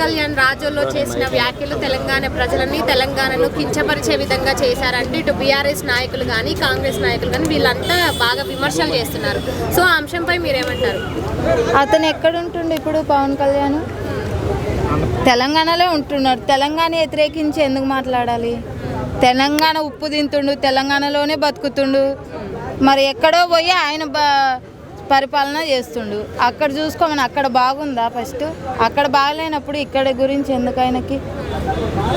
కళ్యాణ్ రాజోల్లో చేసిన వ్యాఖ్యలు తెలంగాణలో కించపరిచే విధంగా చేశారంటే ఇటు బీఆర్ఎస్ నాయకులు కానీ కాంగ్రెస్ నాయకులు కానీ వీళ్ళంతా బాగా విమర్శలు చేస్తున్నారు. సో ఆ అంశంపై మీరేమంటారు? అతను ఎక్కడ ఉంటుండు ఇప్పుడు పవన్ కళ్యాణ్? తెలంగాణలో ఉంటున్నాడు. తెలంగాణ వ్యతిరేకించి ఎందుకు మాట్లాడాలి? తెలంగాణ ఉప్పు తింటుండు, తెలంగాణలోనే బతుకుతుండు. మరి ఎక్కడో పోయి ఆయన పరిపాలన చేస్తుండు. అక్కడ చూసుకోమని అక్కడ బాగుందా? ఫస్ట్ అక్కడ బాగలేనప్పుడు ఇక్కడ గురించి ఎందుకు ఆయనకి?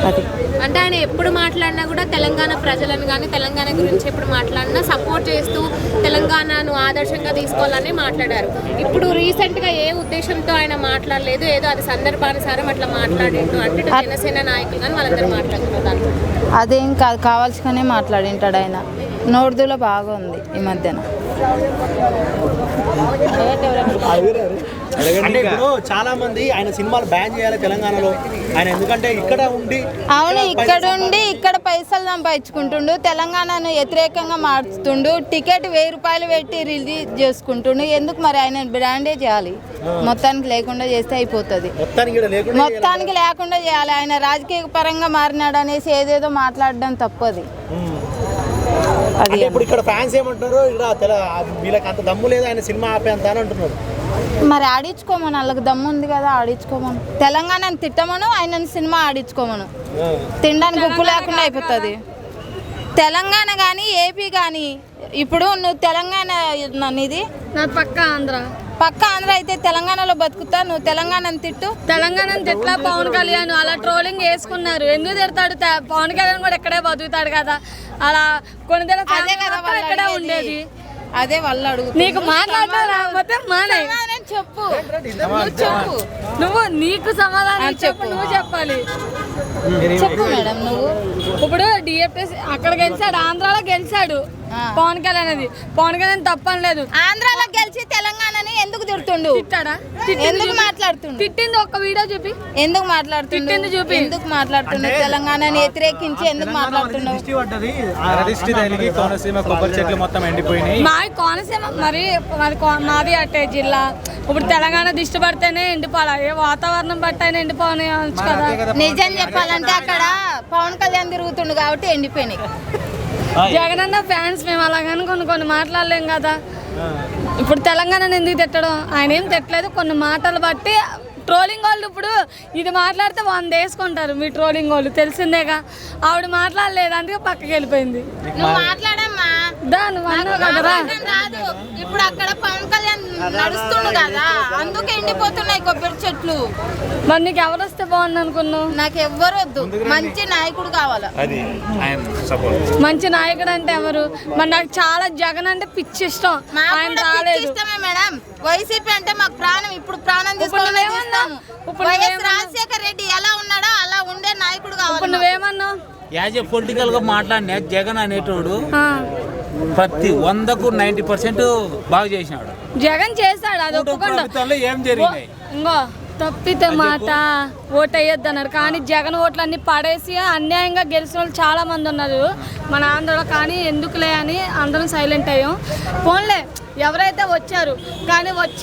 అది అంటే ఆయన ఎప్పుడు మాట్లాడినా కూడా తెలంగాణ ప్రజలను కానీ తెలంగాణ గురించి ఎప్పుడు మాట్లాడినా సపోర్ట్ చేస్తూ తెలంగాణను ఆదర్శంగా తీసుకోవాలని మాట్లాడారు. ఇప్పుడు రీసెంట్గా ఏ ఉద్దేశంతో ఆయన మాట్లాడలేదు, ఏదో అది సందర్భానుసారం అట్లా మాట్లాడిండు అంటే జనసేన నాయకులు కానీ వాళ్ళందరూ మాట్లాడుతున్నారు. అదేం కాదు, కావాల్సిగానే మాట్లాడింటాడు ఆయన. నోర్దులో బాగా ఉంది ఈ మధ్యన. అంటే ఇప్పుడు చాలా మంది ఆయన సినిమాలు బ్యాన్ చేయాలి తెలంగాణలో, ఆయన ఎందుకంటే ఇక్కడ ఉండి అవును ఇక్కడ పైసలు సంపాదించుకుంటుండు, తెలంగాణను వ్యతిరేకంగా మార్చుతుండు, టికెట్ 1000 రూపాయలు పెట్టి రిలీజ్ చేసుకుంటుండు. ఎందుకు మరి ఆయన బ్రాండే చేయాలి? మొత్తానికి లేకుండా చేస్తే అయిపోతుంది. మొత్తానికి లేకుండా చేయాలి. ఆయన రాజకీయ పరంగా మారినాడు అనేసి ఏదేదో మాట్లాడడం తప్పది. అది ఇప్పుడు ఇక్కడ ఫ్యాన్స్ ఏమంటున్నారు, ఇక్కడ వీళ్ళకి అంత దమ్ము లేదు ఆయన సినిమా ఆపేంత అని అంటున్నారు. మరి ఆడించుకోమను, వాళ్ళకి దమ్ము ఉంది కదా, ఆడించుకోమను. తెలంగాణని తిట్టమను, ఆయన సినిమా ఆడించుకోమను. తినడానికి ఉప్పు లేకుండా అయిపోతుంది. తెలంగాణ కానీ ఏపీ కానీ ఇప్పుడు నువ్వు తెలంగాణ ఇది పక్క ఆంధ్ర అయితే తెలంగాణలో బతుకుతా, నువ్వు తెలంగాణని తిట్టు. తెలంగాణని తిట్లా పవన్ కళ్యాణ్ అలా ట్రోలింగ్ వేసుకున్నారు. ఎందుకు తిడతాడు? పవన్ కళ్యాణ్ కూడా ఎక్కడే బతుకుతాడు కదా, అలా కొన్ని ఎక్కడే ఉండేది. అదే వాళ్ళు అడుగు. నీకు మాట్లాడకపోతే చెప్పు, నువ్వు నీకు సమాధానం చెప్పు, నువ్వు చెప్పాలి. చెప్పు మేడం. నువ్వు ఇప్పుడు డిఎఫ్ఎస్ అక్కడ గెలిచాడు, ఆంధ్రాలో గెలిచాడు పవన్ కళ్యాణ్. అది పవన్ కళ్యాణ్ తప్పనలేదు. ఆంధ్రాలో గెలిచి తెలంగాణని ఎందుకు తిడుతుండు? తిట్టాడా? ఎందుకు మాట్లాడుతుండు? తిట్టింది ఒక్క వీడియో చూపి. ఎందుకు మాట్లాడుతుండు? చూపి ఎందుకు మాట్లాడుతుండు? తెలంగాణని వ్యతిరేకించి ఎందుకు మాట్లాడుతున్నావు? మాది కోనసీమ, మరి మాది అట్టే జిల్లా. ఇప్పుడు తెలంగాణ దిష్టి పడితేనే ఎండిపోవాలి, వాతావరణం బట్టి అయినా ఎండిపోవచ్చు కదా. నిజం చెప్పాలంటే అక్కడ పవన్ కళ్యాణ్ తిరుగుతుండు కాబట్టి ఎండిపోయినాయి. జగనన్న ఫ్యాన్స్ మేము అలాగని కొన్ని మాట్లాడలేం కదా. ఇప్పుడు తెలంగాణను ఎందుకు తిట్టడం? ఆయన ఏం తిట్టలేదు, కొన్ని మాటలు బట్టి ట్రోలింగ్ వాళ్ళు ఇప్పుడు ఇది మాట్లాడితే 100 వేసుకుంటారు. మీ ట్రోలింగ్ వాళ్ళు తెలిసిందేగా. ఆవిడ మాట్లాడలేదు, అందుకే పక్కకి వెళ్ళిపోయింది. నువ్వు మాట్లాడమ్మా, ఇప్పుడు అక్కడ పవన్ కళ్యాణ్ నడుస్తుండు కదా, అందుకే ఎండిపోతున్నాయి కొబ్బరి చెట్లు. మరి నీకు ఎవరు వస్తే బాగుంది అనుకున్నావు? నాకు ఎవ్వరు వద్దు, మంచి నాయకుడు కావాలా. మంచి నాయకుడు అంటే ఎవరు? మరి నాకు చాలా జగన్ అంటే పిచ్చి ఇష్టం. ఆయన రాలేదు. మేడం వైసీపీ అంటే మాకు ప్రాణం. ఇప్పుడు ప్రాణం తీసుకుని రాజశేఖర రెడ్డి ఎలా ఉన్నాడో అలా ఉండే నాయకుడు కావాలి. నువ్వేమన్నావు? యాజ్ ఏ పొలిటికల్ గా మాట్లాడిన జగన్ అనేటోడు ప్రతి 100కు 90% బాగా చేసినాడు. జగన్ చేశాడు, అది ఒప్పుకుంటా. ఏం జరిగినాయి ఇంకో తప్పితే మాట ఓటేయొద్దు అన్నారు, కానీ జగన్ ఓట్లన్నీ పడేసి అన్యాయంగా గెలిచిన వాళ్ళు చాలా మంది ఉన్నారు మన ఆంధ్రలో. కానీ ఎందుకులే అని అందరం సైలెంట్ అయ్యాం. ఫోన్లే ఎవరైతే వచ్చారు కానీ వచ్చి